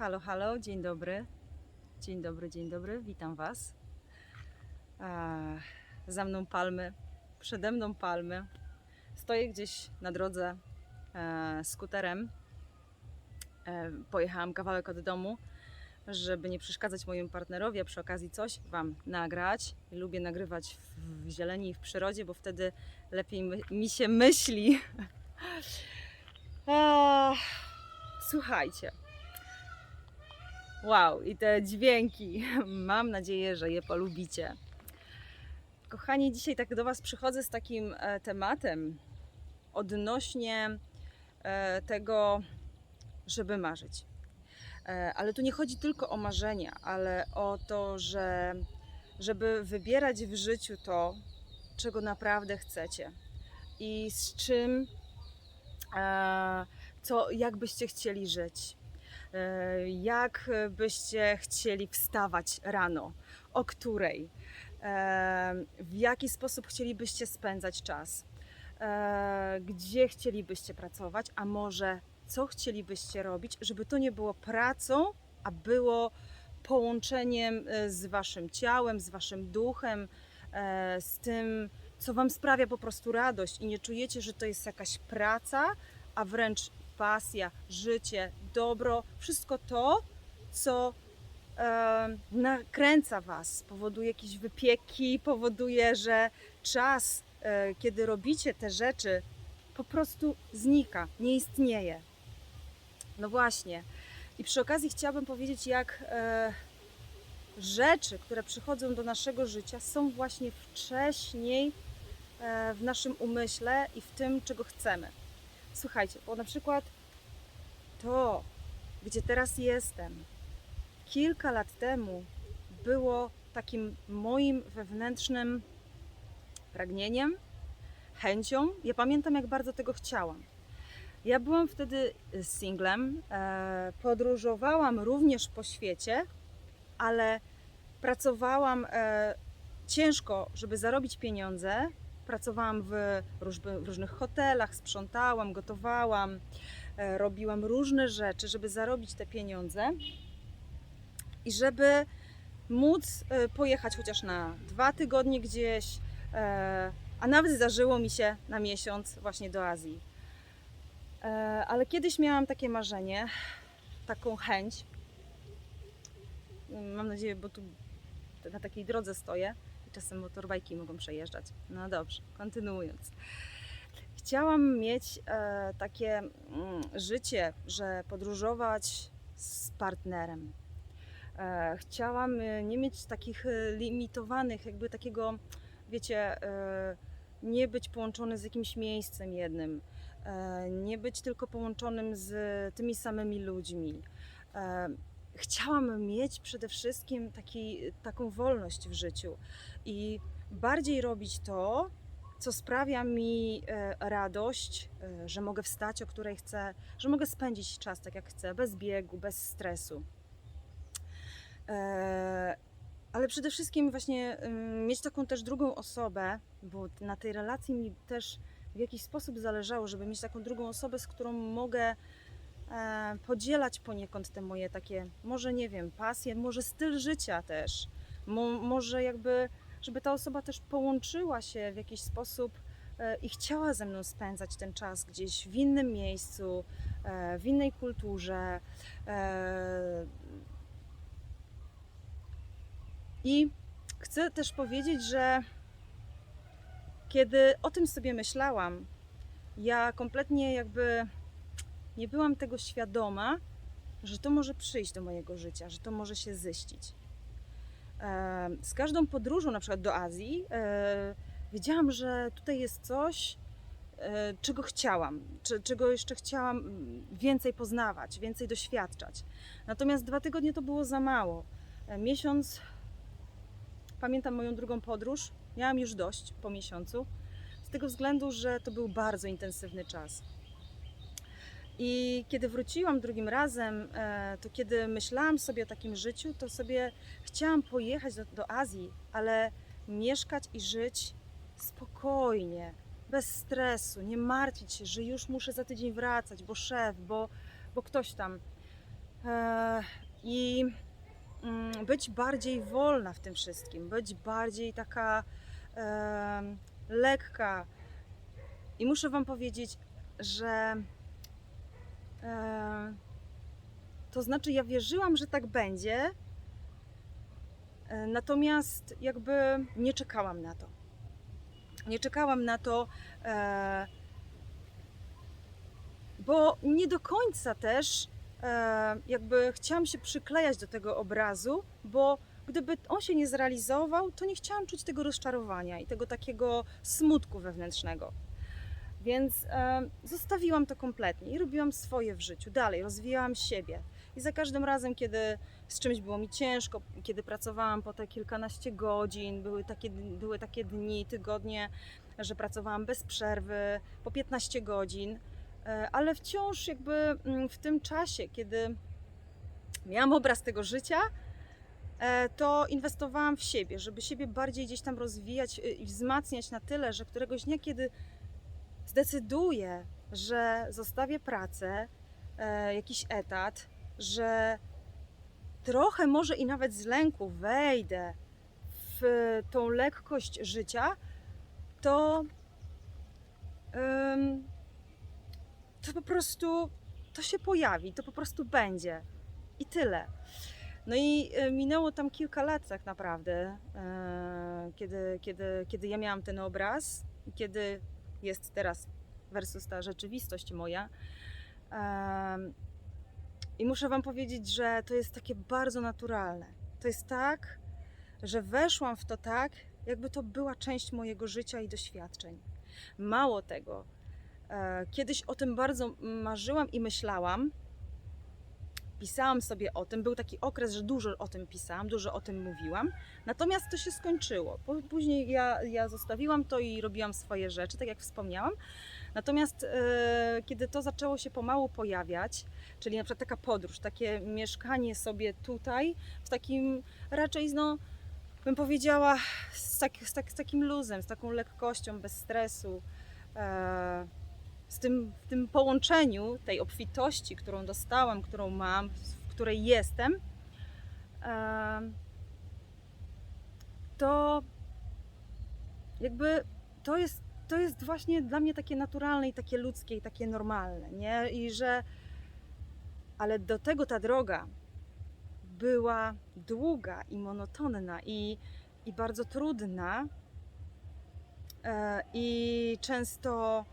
Halo, halo, dzień dobry. Dzień dobry, dzień dobry, witam Was. Za mną palmy, przede mną palmy. Stoję gdzieś na drodze skuterem. Pojechałam kawałek od domu, żeby nie przeszkadzać mojemu partnerowi, a przy okazji coś Wam nagrać. Lubię nagrywać w zieleni i w przyrodzie, bo wtedy lepiej mi się myśli. Słuchajcie. Wow, i te dźwięki. Mam nadzieję, że je polubicie. Kochani, dzisiaj tak do Was przychodzę z takim tematem odnośnie tego, żeby marzyć. Ale tu nie chodzi tylko o marzenia, ale o to, żeby wybierać w życiu to, czego naprawdę chcecie i z czym, jak byście chcieli żyć. Jak byście chcieli wstawać rano, o której, w jaki sposób chcielibyście spędzać czas, gdzie chcielibyście pracować, a może co chcielibyście robić, żeby to nie było pracą, a było połączeniem z waszym ciałem, z waszym duchem, z tym, co wam sprawia po prostu radość i nie czujecie, że to jest jakaś praca, a wręcz pasja, życie, dobro, wszystko to, co nakręca Was, powoduje jakieś wypieki, powoduje, że czas, kiedy robicie te rzeczy, po prostu znika, nie istnieje. No właśnie. I przy okazji chciałabym powiedzieć, jak rzeczy, które przychodzą do naszego życia, są właśnie wcześniej w naszym umyśle i w tym, czego chcemy. Słuchajcie, bo na przykład to, gdzie teraz jestem, kilka lat temu było takim moim wewnętrznym pragnieniem, chęcią. Ja pamiętam, jak bardzo tego chciałam. Ja byłam wtedy singlem, podróżowałam również po świecie, ale pracowałam ciężko, żeby zarobić pieniądze. Pracowałam w różnych hotelach, sprzątałam, gotowałam, robiłam różne rzeczy, żeby zarobić te pieniądze i żeby móc pojechać chociaż na 2 tygodnie gdzieś, a nawet zdarzyło mi się na miesiąc właśnie do Azji. Ale kiedyś miałam takie marzenie, taką chęć, mam nadzieję, bo tu na takiej drodze stoję i czasem motorbajki mogą przejeżdżać. No dobrze, kontynuując. Chciałam mieć takie życie, że podróżować z partnerem. Chciałam nie mieć takich limitowanych, jakby takiego, wiecie, nie być połączony z jakimś miejscem jednym, nie być tylko połączonym z tymi samymi ludźmi. Chciałam mieć przede wszystkim taką wolność w życiu i bardziej robić to, co sprawia mi radość, że mogę wstać, o której chcę, że mogę spędzić czas tak jak chcę, bez biegu, bez stresu. Ale przede wszystkim właśnie mieć taką też drugą osobę, bo na tej relacji mi też w jakiś sposób zależało, żeby mieć taką drugą osobę, z którą mogę podzielać poniekąd te moje takie, może nie wiem, pasje, może styl życia też, może jakby, żeby ta osoba też połączyła się w jakiś sposób i chciała ze mną spędzać ten czas gdzieś w innym miejscu, w innej kulturze. I chcę też powiedzieć, że kiedy o tym sobie myślałam, ja kompletnie jakby nie byłam tego świadoma, że to może przyjść do mojego życia, że to może się ziścić. Z każdą podróżą, na przykład do Azji, wiedziałam, że tutaj jest coś, czego chciałam, czego jeszcze chciałam więcej poznawać, więcej doświadczać. Natomiast 2 tygodnie to było za mało. Miesiąc, pamiętam moją drugą podróż, miałam już dość po miesiącu, z tego względu, że to był bardzo intensywny czas. I kiedy wróciłam drugim razem, to kiedy myślałam sobie o takim życiu, to sobie chciałam pojechać do Azji, ale mieszkać i żyć spokojnie, bez stresu, nie martwić się, że już muszę za tydzień wracać, bo szef, bo ktoś tam. i być bardziej wolna w tym wszystkim, być bardziej taka lekka. I muszę Wam powiedzieć, że to znaczy ja wierzyłam, że tak będzie, natomiast jakby nie czekałam na to. Nie czekałam na to, bo nie do końca też jakby chciałam się przyklejać do tego obrazu, bo gdyby on się nie zrealizował, to nie chciałam czuć tego rozczarowania i tego takiego smutku wewnętrznego. Więc zostawiłam to kompletnie i robiłam swoje w życiu, dalej rozwijałam siebie. I za każdym razem, kiedy z czymś było mi ciężko, kiedy pracowałam po te kilkanaście godzin, były takie dni, tygodnie, że pracowałam bez przerwy, po 15 godzin, ale wciąż jakby w tym czasie, kiedy miałam obraz tego życia, to inwestowałam w siebie, żeby siebie bardziej gdzieś tam rozwijać i wzmacniać na tyle, że któregoś dnia, kiedy zdecyduję, że zostawię pracę, jakiś etat, że trochę może i nawet z lęku wejdę w tą lekkość życia, to to po prostu to się pojawi, to po prostu będzie i tyle. No i minęło tam kilka lat tak naprawdę, kiedy ja miałam ten obraz, kiedy jest teraz versus ta rzeczywistość moja. I muszę Wam powiedzieć, że to jest takie bardzo naturalne. To jest tak, że weszłam w to tak, jakby to była część mojego życia i doświadczeń. Mało tego, kiedyś o tym bardzo marzyłam i myślałam. Pisałam sobie o tym, był taki okres, że dużo o tym pisałam, dużo o tym mówiłam, natomiast to się skończyło. Później ja zostawiłam to i robiłam swoje rzeczy, tak jak wspomniałam. Natomiast kiedy to zaczęło się pomału pojawiać, czyli na przykład taka podróż, takie mieszkanie sobie tutaj, w takim raczej, no, bym powiedziała, z takim luzem, z taką lekkością, bez stresu, w tym połączeniu tej obfitości, którą dostałam, którą mam, w której jestem, to jakby to jest właśnie dla mnie takie naturalne i takie ludzkie i takie normalne, nie? Ale do tego ta droga była długa i monotonna i bardzo trudna i często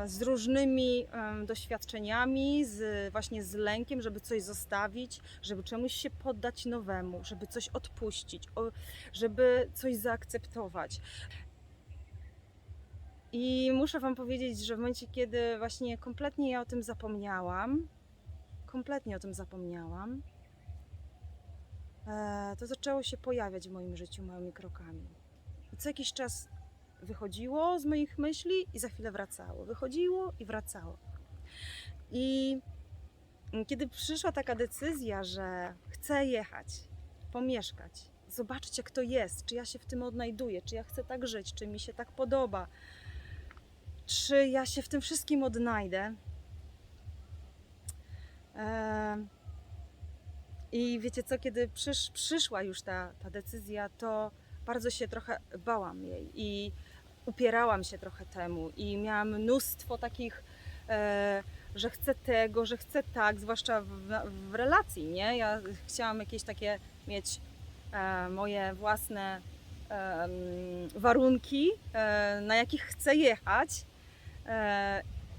z różnymi doświadczeniami, właśnie z lękiem, żeby coś zostawić, żeby czemuś się poddać nowemu, żeby coś odpuścić, żeby coś zaakceptować. I muszę Wam powiedzieć, że w momencie, kiedy właśnie kompletnie ja o tym zapomniałam, to zaczęło się pojawiać w moim życiu małymi krokami. I co jakiś czas wychodziło z moich myśli i za chwilę wracało. Wychodziło i wracało. I kiedy przyszła taka decyzja, że chcę jechać, pomieszkać, zobaczyć jak to jest, czy ja się w tym odnajduję, czy ja chcę tak żyć, czy mi się tak podoba, czy ja się w tym wszystkim odnajdę. I wiecie co, kiedy przyszła już ta decyzja, to bardzo się trochę bałam jej i upierałam się trochę temu i miałam mnóstwo takich, że chcę tego, że chcę tak, zwłaszcza w relacji, nie? Ja chciałam jakieś takie mieć moje własne warunki, na jakich chcę jechać.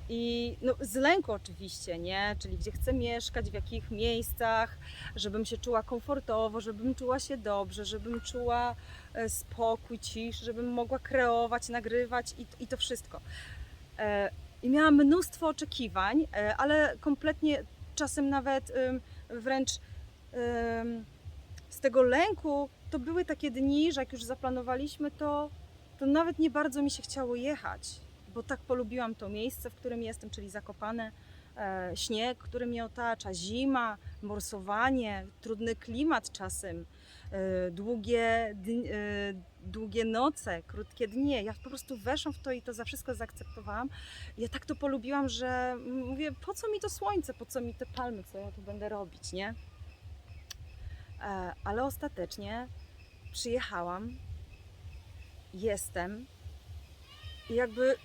I no, z lęku oczywiście, nie? Czyli gdzie chcę mieszkać, w jakich miejscach, żebym się czuła komfortowo, żebym czuła się dobrze, żebym czuła spokój, ciszę, żebym mogła kreować, nagrywać i to wszystko. I miałam mnóstwo oczekiwań, ale kompletnie czasem nawet wręcz z tego lęku to były takie dni, że jak już zaplanowaliśmy to nawet nie bardzo mi się chciało jechać, bo tak polubiłam to miejsce, w którym jestem, czyli Zakopane, śnieg, który mnie otacza, zima, morsowanie, trudny klimat czasem, długie noce, krótkie dnie. Ja po prostu weszłam w to i to za wszystko zaakceptowałam. Ja tak to polubiłam, że mówię, po co mi to słońce, po co mi te palmy, co ja tu będę robić, nie? Ale ostatecznie przyjechałam, jestem i jakby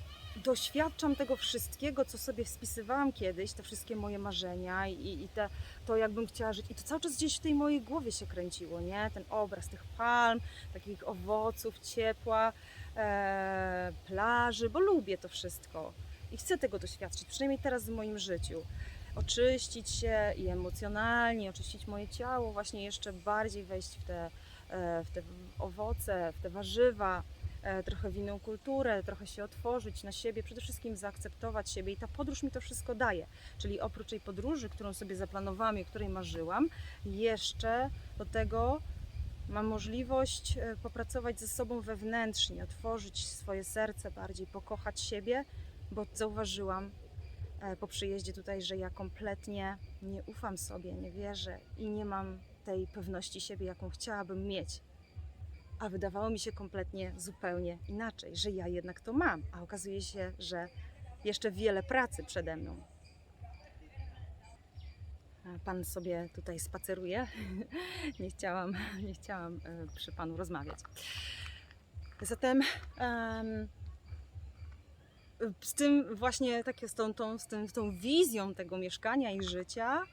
doświadczam tego wszystkiego, co sobie spisywałam kiedyś, te wszystkie moje marzenia i to jakbym chciała żyć. I to cały czas gdzieś w tej mojej głowie się kręciło, nie? Ten obraz tych palm, takich owoców, ciepła, plaży, bo lubię to wszystko i chcę tego doświadczyć, przynajmniej teraz w moim życiu. Oczyścić się i emocjonalnie, oczyścić moje ciało, właśnie jeszcze bardziej wejść w te owoce, w te warzywa, trochę w inną kulturę, trochę się otworzyć na siebie, przede wszystkim zaakceptować siebie i ta podróż mi to wszystko daje. Czyli oprócz tej podróży, którą sobie zaplanowałam i o której marzyłam, jeszcze do tego mam możliwość popracować ze sobą wewnętrznie, otworzyć swoje serce bardziej, pokochać siebie, bo zauważyłam po przyjeździe tutaj, że ja kompletnie nie ufam sobie, nie wierzę i nie mam tej pewności siebie, jaką chciałabym mieć. A wydawało mi się kompletnie zupełnie inaczej, że ja jednak to mam, a okazuje się, że jeszcze wiele pracy przede mną. Pan sobie tutaj spaceruje. Nie chciałam przy Panu rozmawiać. Zatem z tym właśnie z tą wizją tego mieszkania i życia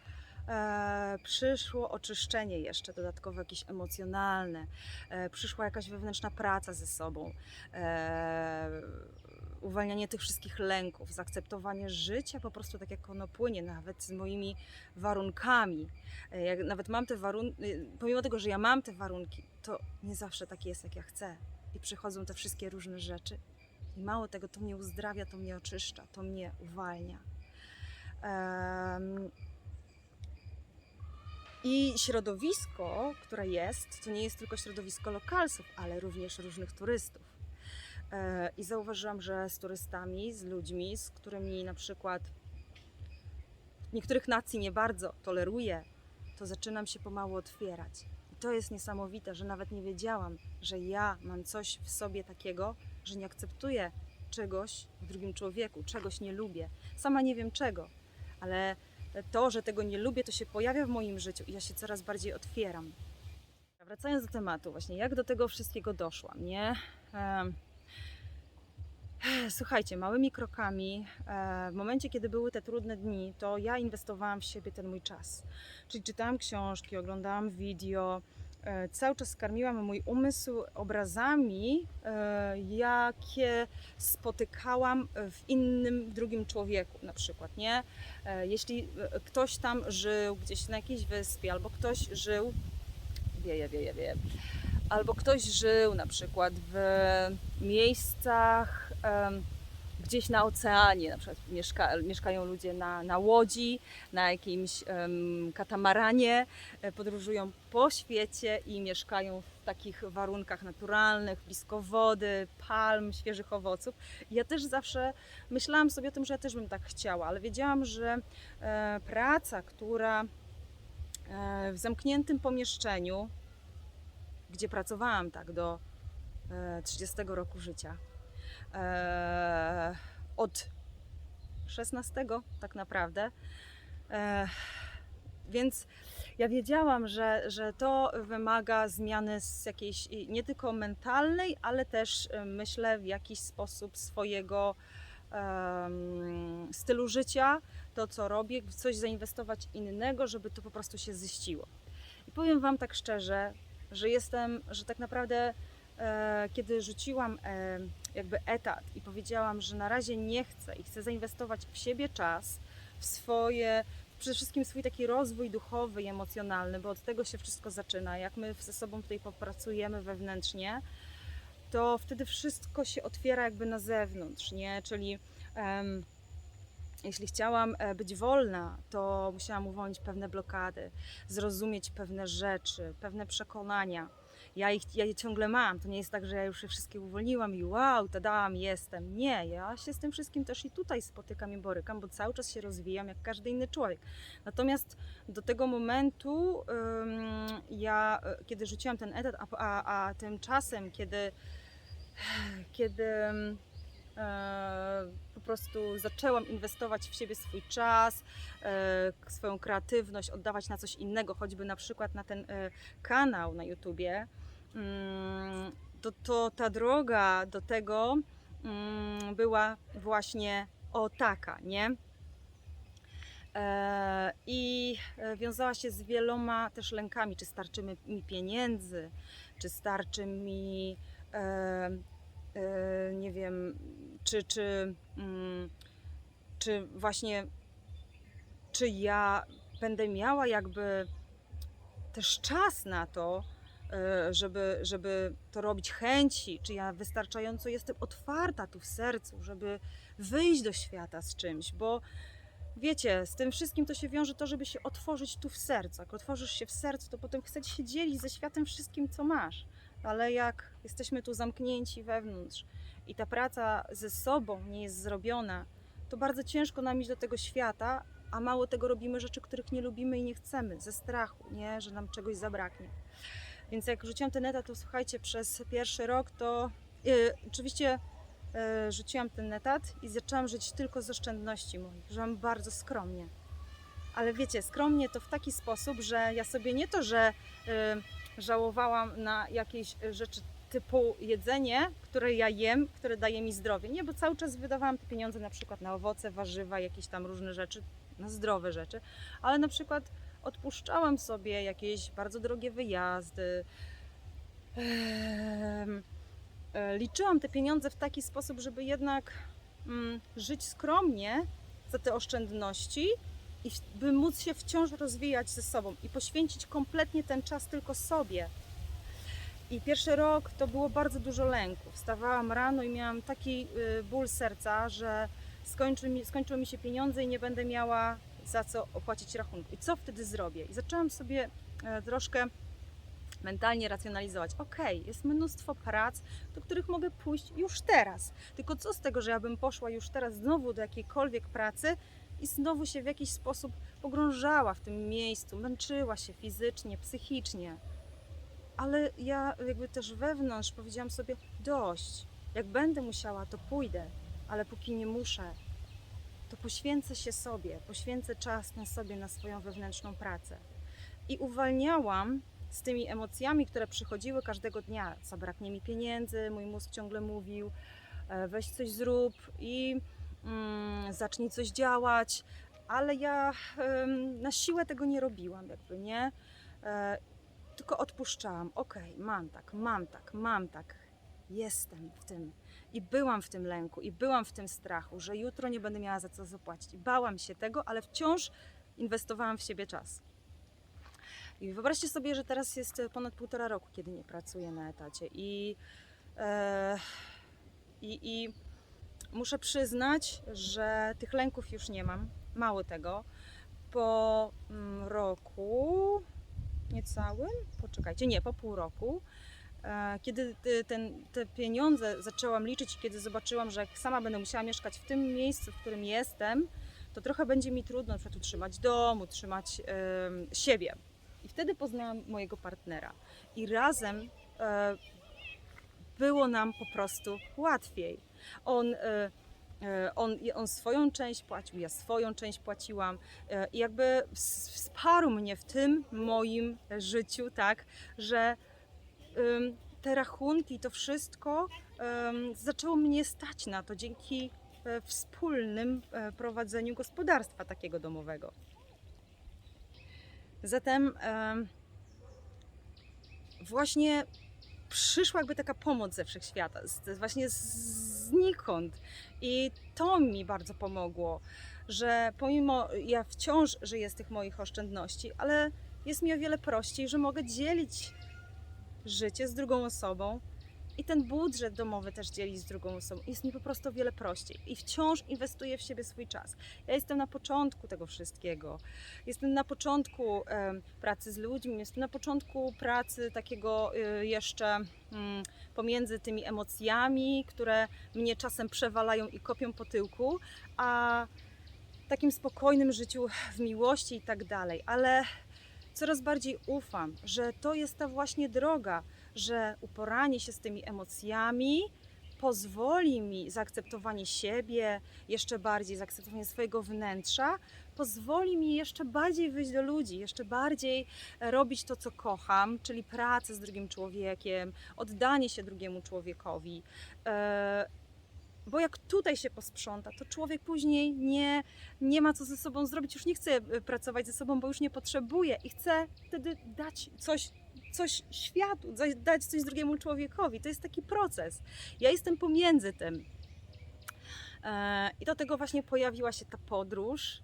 przyszło oczyszczenie jeszcze dodatkowo jakieś emocjonalne, przyszła jakaś wewnętrzna praca ze sobą, uwalnianie tych wszystkich lęków, zaakceptowanie życia po prostu tak jak ono płynie, nawet z moimi warunkami. Jak nawet mam te warunki, pomimo tego, że ja mam te warunki, to nie zawsze tak jest, jak ja chcę. I przychodzą te wszystkie różne rzeczy. I mało tego, to mnie uzdrawia, to mnie oczyszcza, to mnie uwalnia. I środowisko, które jest, to nie jest tylko środowisko lokalsów, ale również różnych turystów. I zauważyłam, że z turystami, z ludźmi, z którymi na przykład niektórych nacji nie bardzo toleruję, to zaczynam się pomału otwierać. I to jest niesamowite, że nawet nie wiedziałam, że ja mam coś w sobie takiego, że nie akceptuję czegoś w drugim człowieku, czegoś nie lubię. Sama nie wiem czego, ale to, że tego nie lubię, to się pojawia w moim życiu i ja się coraz bardziej otwieram. Wracając do tematu, właśnie jak do tego wszystkiego doszłam, nie? Słuchajcie, małymi krokami, w momencie, kiedy były te trudne dni, to ja inwestowałam w siebie ten mój czas. Czyli czytałam książki, oglądałam video, cały czas karmiłam mój umysł obrazami, jakie spotykałam w drugim człowieku na przykład, nie? Jeśli ktoś tam żył gdzieś na jakiejś wyspie, albo ktoś żył, wieje, albo ktoś żył na przykład w miejscach gdzieś na oceanie, na przykład mieszkają ludzie na łodzi, na jakimś katamaranie, podróżują po świecie i mieszkają w takich warunkach naturalnych, blisko wody, palm, świeżych owoców. I ja też zawsze myślałam sobie o tym, że ja też bym tak chciała, ale wiedziałam, że praca, która w zamkniętym pomieszczeniu, gdzie pracowałam tak do 30 roku życia, od 16 tak naprawdę, więc ja wiedziałam, że to wymaga zmiany z jakiejś nie tylko mentalnej, ale też myślę w jakiś sposób swojego stylu życia, to co robię, w coś zainwestować innego, żeby to po prostu się ziściło. I powiem Wam tak szczerze, że tak naprawdę kiedy rzuciłam jakby etat i powiedziałam, że na razie nie chcę i chcę zainwestować w siebie czas, przede wszystkim swój taki rozwój duchowy i emocjonalny, bo od tego się wszystko zaczyna. Jak my ze sobą tutaj popracujemy wewnętrznie, to wtedy wszystko się otwiera jakby na zewnątrz, nie? Czyli jeśli chciałam być wolna, to musiałam uwolnić pewne blokady, zrozumieć pewne rzeczy, pewne przekonania. Ja je ciągle mam. To nie jest tak, że ja już je wszystkie uwolniłam i wow, tadam, jestem. Nie, ja się z tym wszystkim też i tutaj spotykam i borykam, bo cały czas się rozwijam jak każdy inny człowiek. Natomiast do tego momentu kiedy rzuciłam ten etat, a tymczasem, kiedy po prostu zaczęłam inwestować w siebie swój czas, swoją kreatywność, oddawać na coś innego, choćby na przykład na ten kanał na YouTubie, to ta droga do tego była właśnie taka, nie? I wiązała się z wieloma też lękami, czy starczy mi pieniędzy, czy starczy mi nie wiem, czy właśnie, czy ja będę miała jakby też czas na to, żeby to robić, chęci, czy ja wystarczająco jestem otwarta tu w sercu, żeby wyjść do świata z czymś, bo wiecie, z tym wszystkim to się wiąże to, żeby się otworzyć tu w sercu. Jak otworzysz się w sercu, to potem chcesz się dzielić ze światem wszystkim, co masz. Ale jak jesteśmy tu zamknięci wewnątrz i ta praca ze sobą nie jest zrobiona, to bardzo ciężko nam iść do tego świata, a mało tego robimy rzeczy, których nie lubimy i nie chcemy, ze strachu, nie? Że nam czegoś zabraknie. Więc jak rzuciłam ten etat, to słuchajcie, przez pierwszy rok to oczywiście rzuciłam ten etat i zaczęłam żyć tylko z oszczędności moich. Żyłam bardzo skromnie. Ale wiecie, skromnie to w taki sposób, że ja sobie nie to, że żałowałam na jakieś rzeczy typu jedzenie, które ja jem, które daje mi zdrowie. Nie, bo cały czas wydawałam te pieniądze na przykład na owoce, warzywa, jakieś tam różne rzeczy, na zdrowe rzeczy, ale na przykład odpuszczałam sobie jakieś bardzo drogie wyjazdy. Liczyłam te pieniądze w taki sposób, żeby jednak żyć skromnie za te oszczędności i by móc się wciąż rozwijać ze sobą i poświęcić kompletnie ten czas tylko sobie. I pierwszy rok to było bardzo dużo lęków. Wstawałam rano i miałam taki ból serca, że skończyły mi się pieniądze i nie będę miała za co opłacić rachunku. I co wtedy zrobię? I zaczęłam sobie troszkę mentalnie racjonalizować. Okej, jest mnóstwo prac, do których mogę pójść już teraz. Tylko co z tego, że ja bym poszła już teraz znowu do jakiejkolwiek pracy i znowu się w jakiś sposób pogrążała w tym miejscu, męczyła się fizycznie, psychicznie. Ale ja jakby też wewnątrz powiedziałam sobie dość. Jak będę musiała, to pójdę, ale póki nie muszę, to poświęcę się sobie, poświęcę czas na sobie, na swoją wewnętrzną pracę. I uwalniałam z tymi emocjami, które przychodziły każdego dnia. Zabraknie mi pieniędzy, mój mózg ciągle mówił, weź coś zrób i zacznij coś działać, ale ja na siłę tego nie robiłam, jakby nie, tylko odpuszczałam. Okej, mam tak, jestem w tym. I byłam w tym lęku, i byłam w tym strachu, że jutro nie będę miała za co zapłacić. Bałam się tego, ale wciąż inwestowałam w siebie czas. I wyobraźcie sobie, że teraz jest ponad 1,5 roku, kiedy nie pracuję na etacie i muszę przyznać, że tych lęków już nie mam. Mało tego, po roku niecałym, po pół roku, kiedy te pieniądze zaczęłam liczyć, kiedy zobaczyłam, że jak sama będę musiała mieszkać w tym miejscu, w którym jestem, to trochę będzie mi trudno na przykład utrzymać dom, utrzymać siebie. I wtedy poznałam mojego partnera i razem było nam po prostu łatwiej. On swoją część płacił, ja swoją część płaciłam i jakby wsparł mnie w tym moim życiu, tak, że te rachunki i to wszystko zaczęło mnie stać na to dzięki wspólnym prowadzeniu gospodarstwa takiego domowego. Zatem właśnie przyszła jakby taka pomoc ze wszechświata, właśnie znikąd. I to mi bardzo pomogło, że pomimo ja wciąż żyję z tych moich oszczędności, ale jest mi o wiele prościej, że mogę dzielić życie z drugą osobą I ten budżet domowy też dzielić z drugą osobą jest mi po prostu o wiele prościej. I wciąż inwestuję w siebie swój czas. Ja jestem na początku tego wszystkiego. Jestem na początku pracy z ludźmi, jestem na początku pracy takiego jeszcze pomiędzy tymi emocjami, które mnie czasem przewalają i kopią po tyłku, a takim spokojnym życiu w miłości i tak dalej. Ale coraz bardziej ufam, że to jest ta właśnie droga, że uporanie się z tymi emocjami pozwoli mi zaakceptowanie siebie, jeszcze bardziej zaakceptowanie swojego wnętrza, pozwoli mi jeszcze bardziej wyjść do ludzi, jeszcze bardziej robić to, co kocham, czyli pracę z drugim człowiekiem, oddanie się drugiemu człowiekowi. Bo jak tutaj się posprząta, to człowiek później nie ma co ze sobą zrobić, już nie chce pracować ze sobą, bo już nie potrzebuje i chce wtedy dać coś światu, dać coś drugiemu człowiekowi. To jest taki proces. Ja jestem pomiędzy tym. I do tego właśnie pojawiła się ta podróż,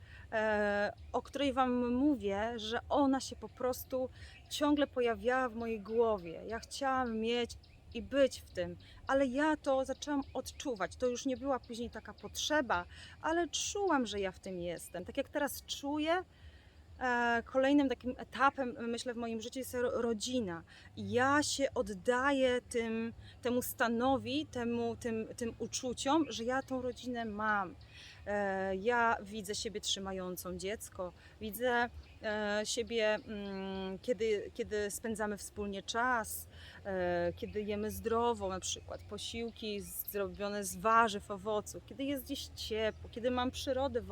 o której Wam mówię, że ona się po prostu ciągle pojawiała w mojej głowie. Ja chciałam mieć i być w tym, ale ja to zaczęłam odczuwać. To już nie była później taka potrzeba, ale czułam, że ja w tym jestem. Tak jak teraz czuję, kolejnym takim etapem, myślę, w moim życiu jest rodzina. Ja się oddaję temu stanowi, tym uczuciom, że ja tą rodzinę mam. Ja widzę siebie trzymającą dziecko, widzę siebie, kiedy spędzamy wspólnie czas, kiedy jemy zdrowo, na przykład posiłki zrobione z warzyw, owoców, kiedy jest gdzieś ciepło, kiedy mam przyrodę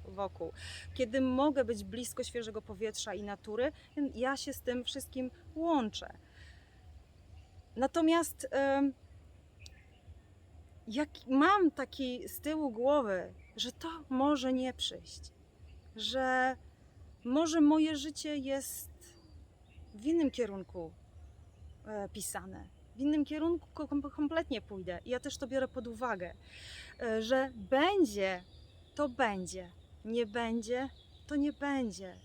wokół, kiedy mogę być blisko świeżego powietrza i natury, ja się z tym wszystkim łączę. Natomiast jak mam taki z tyłu głowy, że to może nie przyjść, że może moje życie jest w innym kierunku pisane, w innym kierunku kompletnie pójdę. I ja też to biorę pod uwagę, że będzie, to będzie, nie będzie, to nie będzie.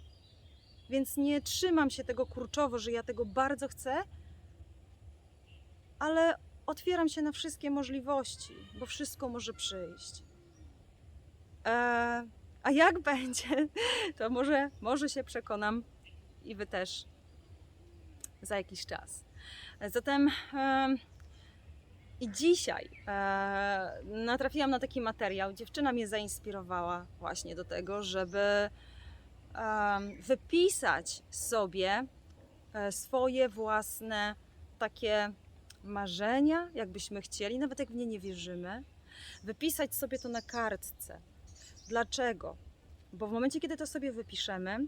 Więc nie trzymam się tego kurczowo, że ja tego bardzo chcę, ale otwieram się na wszystkie możliwości, bo wszystko może przyjść. A jak będzie, to może się przekonam i Wy też za jakiś czas. Zatem i dzisiaj natrafiłam na taki materiał. Dziewczyna mnie zainspirowała właśnie do tego, żeby wypisać sobie swoje własne takie marzenia, jakbyśmy chcieli, nawet jak w nie nie wierzymy, wypisać sobie to na kartce. Dlaczego? Bo w momencie, kiedy to sobie wypiszemy,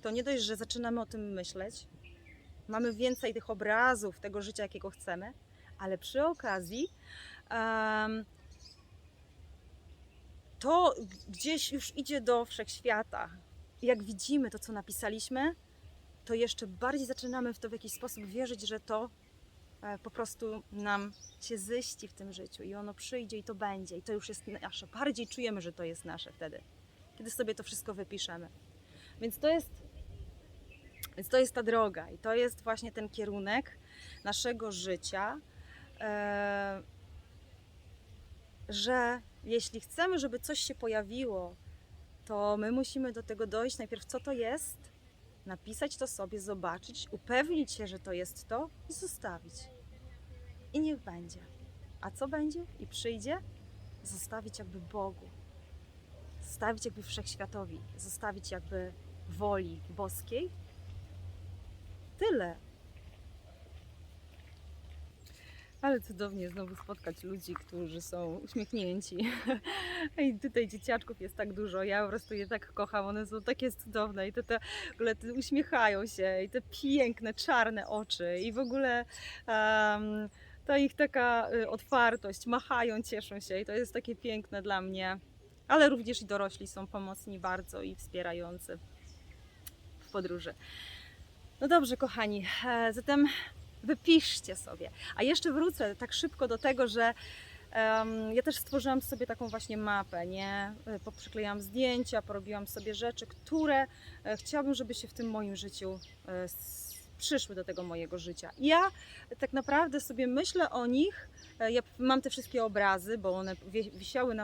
to nie dość, że zaczynamy o tym myśleć, mamy więcej tych obrazów tego życia, jakiego chcemy, ale przy okazji to gdzieś już idzie do wszechświata. I jak widzimy to, co napisaliśmy, to jeszcze bardziej zaczynamy w to w jakiś sposób wierzyć, że to po prostu nam się ziści w tym życiu i ono przyjdzie i to będzie. I to już jest nasze. Bardziej czujemy, że to jest nasze wtedy, kiedy sobie to wszystko wypiszemy. Więc to jest ta droga i to jest właśnie ten kierunek naszego życia, że jeśli chcemy, żeby coś się pojawiło, to my musimy do tego dojść najpierw, co to jest, napisać to sobie, zobaczyć, upewnić się, że to jest to i zostawić. I niech będzie. A co będzie i przyjdzie? Zostawić jakby Bogu. Zostawić jakby Wszechświatowi. Zostawić jakby woli boskiej. Tyle. Ale cudownie znowu spotkać ludzi, którzy są uśmiechnięci. I tutaj dzieciaczków jest tak dużo. Ja po prostu je tak kocham. One są takie cudowne i w ogóle uśmiechają się i te piękne, czarne oczy i w ogóle ta ich taka otwartość, machają, cieszą się i to jest takie piękne dla mnie. Ale również i dorośli są pomocni bardzo i wspierający w podróży. No dobrze, kochani, zatem wypiszcie sobie. A jeszcze wrócę tak szybko do tego, że ja też stworzyłam sobie taką właśnie mapę, nie? Poprzyklejałam zdjęcia, porobiłam sobie rzeczy, które chciałabym, żeby się w tym moim życiu przyszły do tego mojego życia. Ja tak naprawdę sobie myślę o nich, ja mam te wszystkie obrazy, bo one wisiały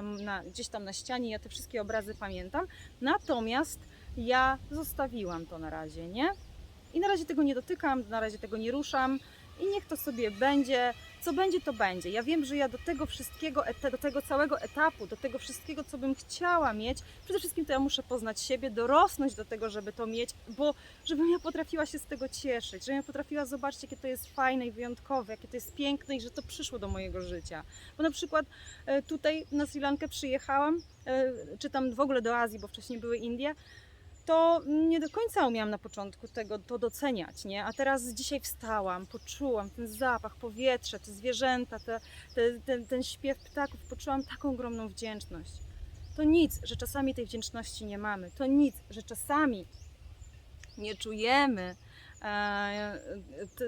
gdzieś tam na ścianie, ja te wszystkie obrazy pamiętam, natomiast ja zostawiłam to na razie, nie? I na razie tego nie dotykam, na razie tego nie ruszam i niech to sobie będzie, co będzie, to będzie. Ja wiem, że ja do tego wszystkiego, do tego całego etapu, do tego wszystkiego, co bym chciała mieć, przede wszystkim to ja muszę poznać siebie, dorosnąć do tego, żeby to mieć, bo żebym ja potrafiła się z tego cieszyć, żebym ja potrafiła zobaczyć, jakie to jest fajne i wyjątkowe, jakie to jest piękne i że to przyszło do mojego życia. Bo na przykład tutaj na Sri Lankę przyjechałam, czy tam w ogóle do Azji, bo wcześniej były Indie, to nie do końca umiałam na początku to doceniać, nie? A teraz dzisiaj wstałam, poczułam ten zapach, powietrze, te zwierzęta, ten śpiew ptaków, poczułam taką ogromną wdzięczność. To nic, że czasami tej wdzięczności nie mamy, to nic, że czasami nie czujemy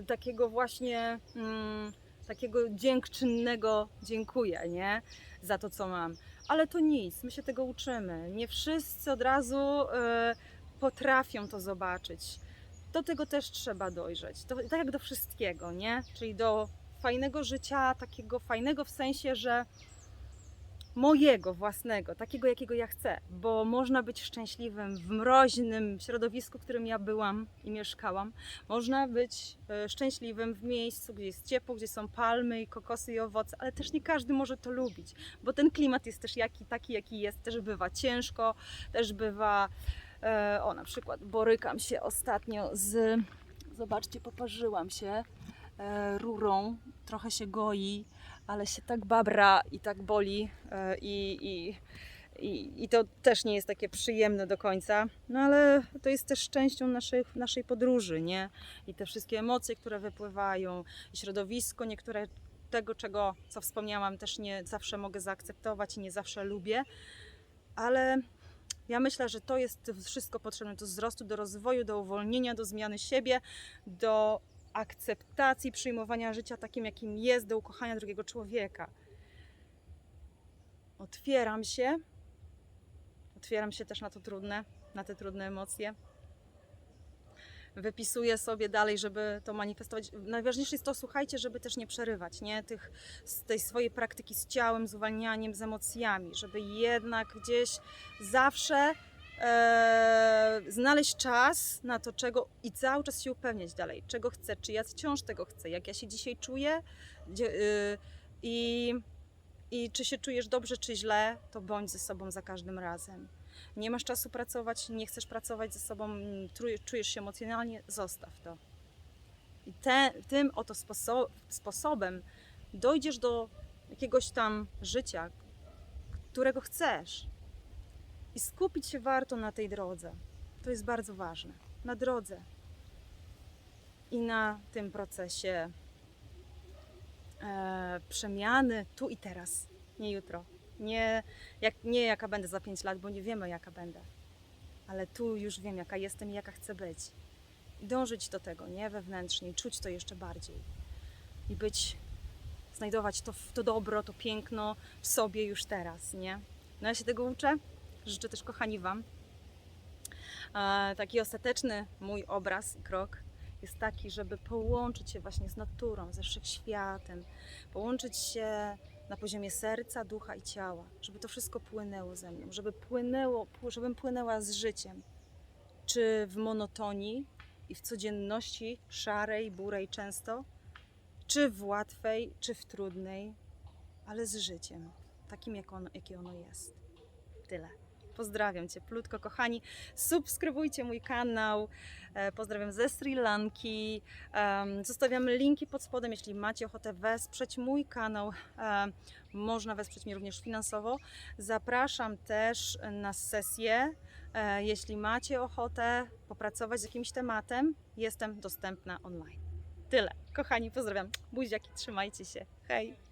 takiego właśnie, takiego dziękczynnego dziękuję, nie? Za to, co mam. Ale to nic, my się tego uczymy. Nie wszyscy od razu potrafią to zobaczyć. Do tego też trzeba dojrzeć. Tak jak do wszystkiego, nie? Czyli do fajnego życia, takiego fajnego w sensie, że mojego własnego, takiego jakiego ja chcę, bo można być szczęśliwym w mroźnym środowisku, w którym ja byłam i mieszkałam. Można być szczęśliwym w miejscu, gdzie jest ciepło, gdzie są palmy i kokosy i owoce, ale też nie każdy może to lubić, bo ten klimat jest też taki, jaki jest, też bywa ciężko, też bywa, na przykład borykam się ostatnio zobaczcie, poparzyłam się rurą, trochę się goi, ale się tak babra i tak boli i to też nie jest takie przyjemne do końca, no ale to jest też częścią naszej podróży, nie? I te wszystkie emocje, które wypływają, i środowisko, niektóre tego, co wspomniałam, też nie zawsze mogę zaakceptować i nie zawsze lubię, ale ja myślę, że to jest wszystko potrzebne do wzrostu, do rozwoju, do uwolnienia, do zmiany siebie, do akceptacji, przyjmowania życia takim, jakim jest, do ukochania drugiego człowieka. Otwieram się też na te trudne emocje. Wypisuję sobie dalej, żeby to manifestować. Najważniejsze jest to, słuchajcie, żeby też nie przerywać, nie? Tej swojej praktyki z ciałem, z uwalnianiem, z emocjami, żeby jednak gdzieś zawsze znaleźć czas na to, czego i cały czas się upewniać dalej, czego chcę, czy ja wciąż tego chcę, jak ja się dzisiaj czuję i czy się czujesz dobrze, czy źle, to bądź ze sobą za każdym razem. Nie masz czasu pracować, nie chcesz pracować ze sobą, czujesz się emocjonalnie, zostaw to. I tym oto sposobem dojdziesz do jakiegoś tam życia, którego chcesz. I skupić się warto na tej drodze. To jest bardzo ważne. Na drodze. I na tym procesie przemiany tu i teraz, nie jutro. Nie jaka będę za 5 lat, bo nie wiemy jaka będę. Ale tu już wiem jaka jestem i jaka chcę być. I dążyć do tego, nie? Wewnętrznie. I czuć to jeszcze bardziej. I znajdować to dobro, to piękno w sobie już teraz, nie? No ja się tego uczę. Życzę też, kochani, Wam. Taki ostateczny mój obraz i krok jest taki, żeby połączyć się właśnie z naturą, ze wszechświatem, połączyć się na poziomie serca, ducha i ciała, żeby to wszystko płynęło ze mną, żebym płynęła z życiem, czy w monotonii i w codzienności szarej, burej często, czy w łatwej, czy w trudnej, ale z życiem, takim jakie ono jest. Tyle. Pozdrawiam cieplutko, kochani. Subskrybujcie mój kanał. Pozdrawiam ze Sri Lanki. Zostawiam linki pod spodem, jeśli macie ochotę wesprzeć mój kanał. Można wesprzeć mnie również finansowo. Zapraszam też na sesję. Jeśli macie ochotę popracować z jakimś tematem, jestem dostępna online. Tyle. Kochani, pozdrawiam. Buziaki, trzymajcie się. Hej!